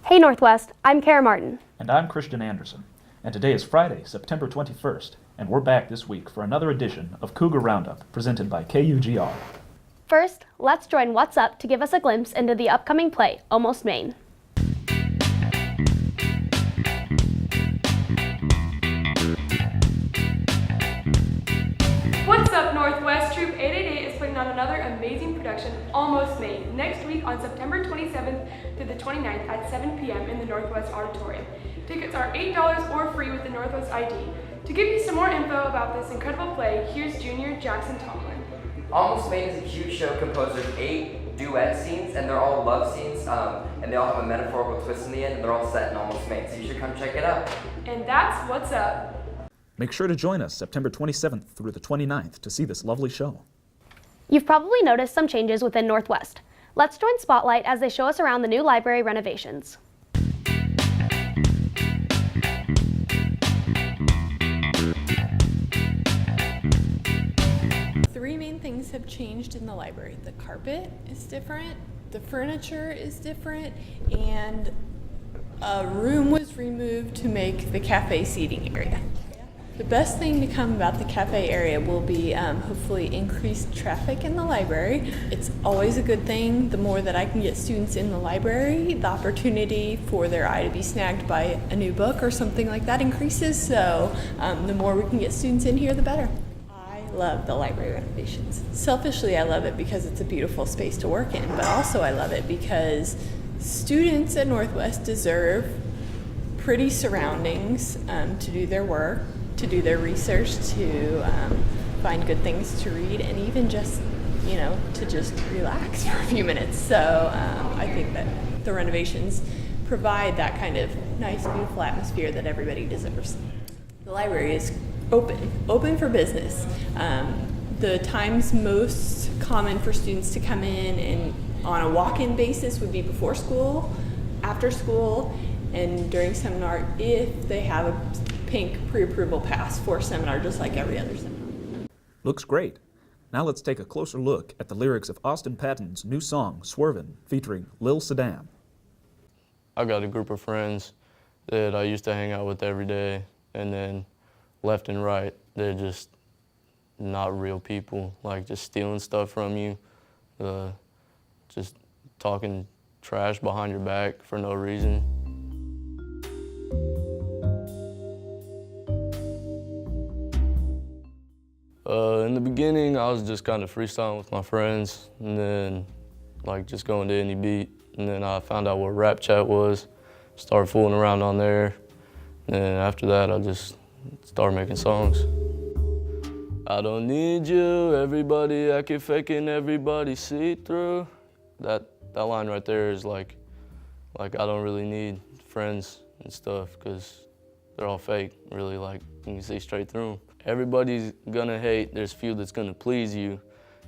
Hey Northwest, I'm Kara Martin. And I'm Christian Anderson. And today is Friday, September 21st, and we're back this week for another edition of Cougar Roundup, presented by KUGR. First, let's join What's Up to give us a glimpse into the upcoming play, Almost Maine. What's up, Northwest? Troop 888 is putting on another amazing production, Almost Maine, next week on September 27th through the 29th at 7 p.m. in the Northwest Auditorium. Tickets are $8 or free with the Northwest ID. To give you some more info about this incredible play, here's Junior Jackson Tomlin. Almost Maine is a cute show composed of 8 duet scenes, and they're all love scenes, and they all have a metaphorical twist in the end, and they're all set in Almost Maine, so you should come check it out. And that's What's Up. Make sure to join us September 27th through the 29th to see this lovely show. You've probably noticed some changes within Northwest. Let's join Spotlight as they show us around the new library renovations. Three main things have changed in the library. The carpet is different, the furniture is different, and a room was removed to make the cafe seating area. The best thing to come about the cafe area will be hopefully increased traffic in the library. It's always a good thing. The more that I can get students in the library, the opportunity for their eye to be snagged by a new book or something like that increases. So the more we can get students in here, the better. I love the library renovations. Selfishly, I love it because it's a beautiful space to work in, but also I love it because students at Northwest deserve pretty surroundings to do their work, to do their research, to find good things to read, and even just, to just relax for a few minutes. So I think that the renovations provide that kind of nice, beautiful atmosphere that everybody deserves. The library is open for business. The times most common for students to come in and on a walk-in basis would be before school, after school, and during seminar if they have a pink pre-approval pass for seminar, just like every other seminar. Looks great. Now let's take a closer look at the lyrics of Austin Patton's new song, Swervin', featuring Lil Saddam. I got a group of friends that I used to hang out with every day, and then left and right, they're just not real people, like just stealing stuff from you, just talking trash behind your back for no reason. In the beginning, I was just kind of freestyling with my friends, and then just going to any beat. And then I found out what rap chat was, started fooling around on there. And then after that, I just started making songs. I don't need you, everybody acting fake and everybody see through. That line right there is like I don't really need friends and stuff, because they're all fake, really, you can see straight through them. Everybody's gonna hate, there's few that's gonna please you,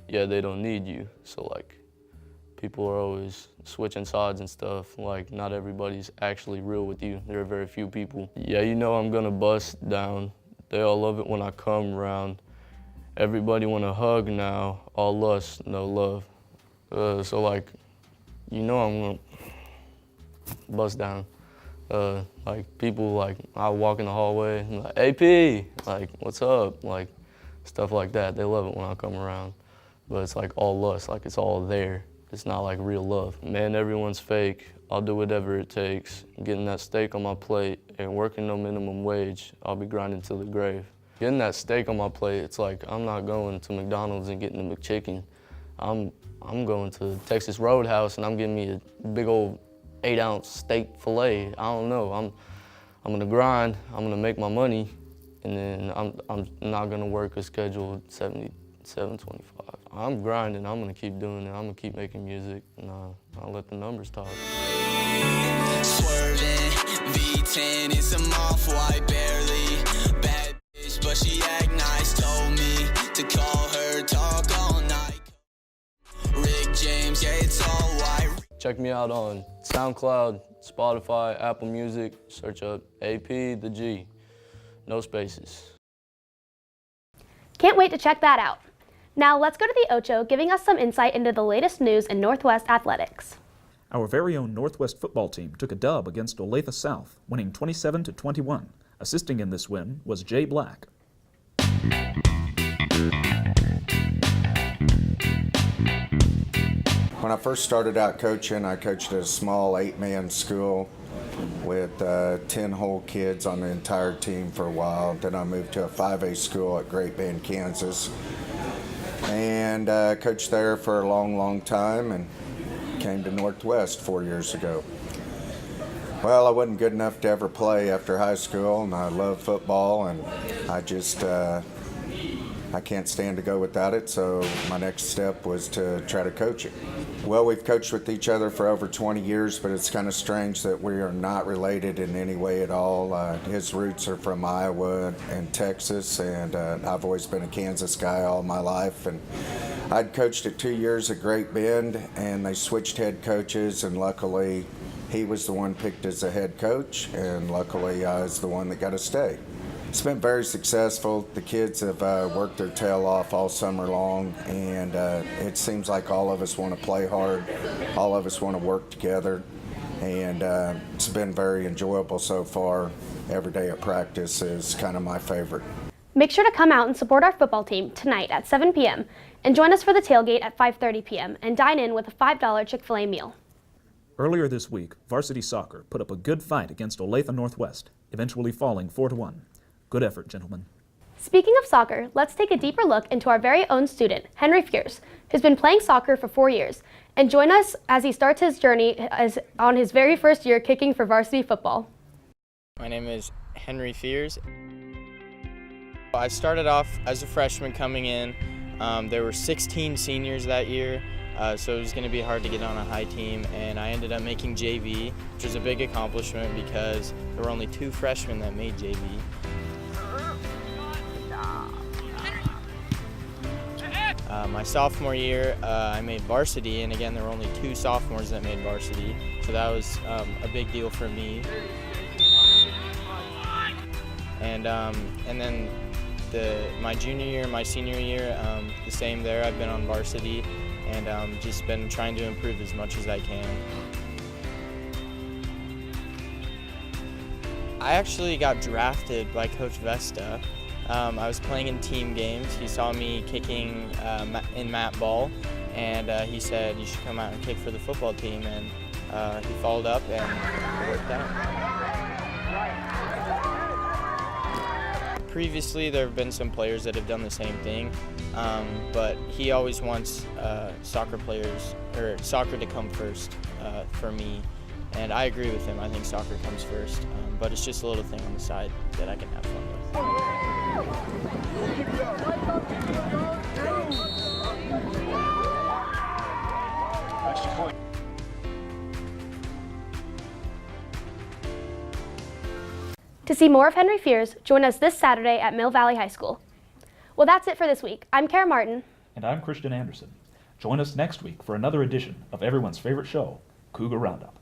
yeah, they don't need you. So people are always switching sides and stuff, not everybody's actually real with you. There are very few people. Yeah, I'm gonna bust down. They all love it when I come around. Everybody wanna hug now, all lust, no love. I'm gonna bust down. People, I walk in the hallway, and like, AP, what's up? Stuff like that. They love it when I come around. But it's all lust, it's all there. It's not real love. Man, everyone's fake. I'll do whatever it takes. Getting that steak on my plate and working no minimum wage, I'll be grinding till the grave. Getting that steak on my plate, it's I'm not going to McDonald's and getting the McChicken. I'm going to Texas Roadhouse and I'm getting me a big old 8-ounce steak fillet. I don't know. I'm gonna grind. I'm gonna make my money, and then I'm not gonna work a schedule 70-25. I'm grinding. I'm gonna keep doing it. I'm gonna keep making music, and I'll let the numbers talk. Swerving, V10, it's a off-white barely. Bad bitch, but she act nice. Told me to call her, talk all night. Rick James, yeah, it's all white. Check me out on SoundCloud, Spotify, Apple Music. Search up AP the G. No spaces. Can't wait to check that out. Now let's go to the Ocho, giving us some insight into the latest news in Northwest athletics. Our very own Northwest football team took a dub against Olathe South, winning 27-21. Assisting in this win was Jay Black. When I first started out coaching, I coached at a small 8-man school with 10 whole kids on the entire team for a while. Then I moved to a 5A school at Great Bend, Kansas, and coached there for a long time and came to Northwest 4 years ago. Well, I wasn't good enough to ever play after high school, and I love football, and I can't stand to go without it, so my next step was to try to coach it. Well, we've coached with each other for over 20 years, but it's kind of strange that we are not related in any way at all. His roots are from Iowa and Texas, and I've always been a Kansas guy all my life. And I'd coached it 2 years at Great Bend, and they switched head coaches, and luckily he was the one picked as the head coach, and luckily I was the one that got to stay. It's been very successful. The kids have worked their tail off all summer long, and it seems like all of us want to play hard. All of us want to work together, and it's been very enjoyable so far. Every day at practice is kind of my favorite. Make sure to come out and support our football team tonight at 7 p.m. and join us for the tailgate at 5:30 p.m. and dine in with a $5 Chick-fil-A meal. Earlier this week, varsity soccer put up a good fight against Olathe Northwest, eventually falling 4-1. Good effort, gentlemen. Speaking of soccer, let's take a deeper look into our very own student, Henry Fears, who's been playing soccer for 4 years, and join us as he starts his journey on his very first year kicking for varsity football. My name is Henry Fears. I started off as a freshman coming in. There were 16 seniors that year, so it was going to be hard to get on a high team, and I ended up making JV, which was a big accomplishment because there were only 2 freshmen that made JV. My sophomore year, I made varsity, and again, there were only 2 sophomores that made varsity, so that was a big deal for me. And then my junior year, my senior year, the same there. I've been on varsity, and just been trying to improve as much as I can. I actually got drafted by Coach Vesta. I was playing in team games. He saw me kicking in mat ball, and he said, "You should come out and kick for the football team." And he followed up, and it worked out. Previously, there have been some players that have done the same thing, but he always wants soccer to come first for me. And I agree with him. I think soccer comes first, but it's just a little thing on the side that I can have fun with. To see more of Henry Fears, join us this Saturday at Mill Valley High School. Well, that's it for this week. I'm Kara Martin. And I'm Christian Anderson. Join us next week for another edition of everyone's favorite show, Cougar Roundup.